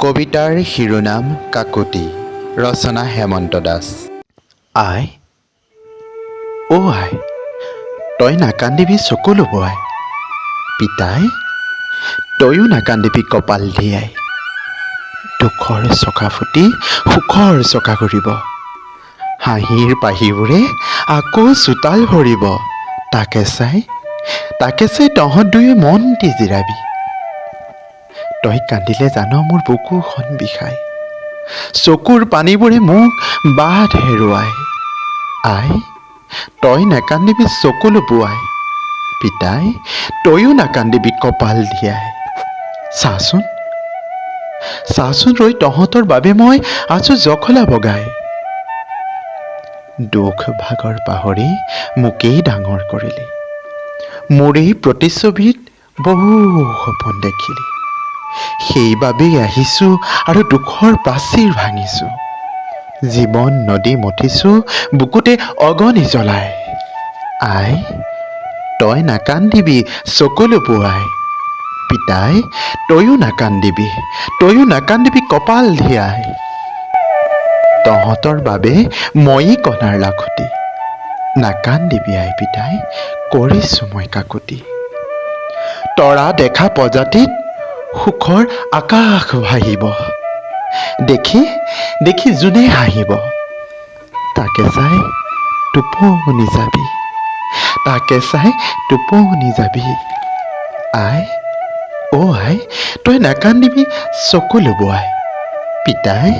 কবিতাৰ শিৰোনাম কাকতি, ৰচনা হেমন্ত দাস। আই অ' আই, তই নাকান্দিবি চকু লুবুৱাই, পিতাই তয়ো নাকান্দিবি কপাল ধিয়াই। দুখৰ চকা ফুটি সুখৰ চকা ঘূৰিব, হাঁহিৰ পাহিবোৰে আকৌ চোতাল ভৰিব। তাকে চাই তহঁত দুয়ো মন দি জিৰাবি। তই কান্দিলে জান মোৰ বুকুখন বিষাই, চকুৰ পানীবোৰে মোক বাট হেৰুৱাই। আই তই নাকান্দিবি চকু লুবুৱাই, পিতাই তয়ো নাকান্দিবি কপাল ধিয়াই। চাচোন ৰৈ তহঁতৰ বাবে মই আছো জখলা বগাই। দুখ ভাগৰ পাহৰি মোকেই ডাঙৰ কৰিলি, মোৰেই প্ৰতিচ্ছবিত বহু সপোন দেখিলি। সেইবাবেই আহিছো আৰু দুখৰ প্ৰাচীৰ ভাঙিছো, জীৱন নদী মথিছো বুকুতে অগনি জ্বলাই। আই তই নাকান্দিবি চকু লুবুৱাই, পিতাই তয়ো নাকান্দিবি কপাল ধিয়াই। তহঁতৰ বাবে ময়েই কণাৰ লাখুটি, নাকান্দিবি আই পিতাই কৰিছো মই কাকুতি। তৰা দেখা প্ৰজাতিত সুখৰ আকাশ ভাহিব, দেখি যোনে হাঁহিব। তাকে চাই টোপনি যাবি। আই অ' আই তই নাকান্দিবি চকু লুবুৱাই, পিতাই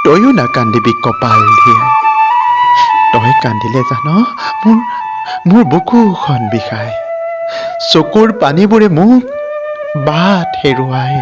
তয়ো নাকান্দিবি কপাল ধিয়াই। তই কান্দিলে জান মোৰ বুকুখন বিষাই, চকুৰ পানীবোৰে মোক বাট হেৰুৱাই।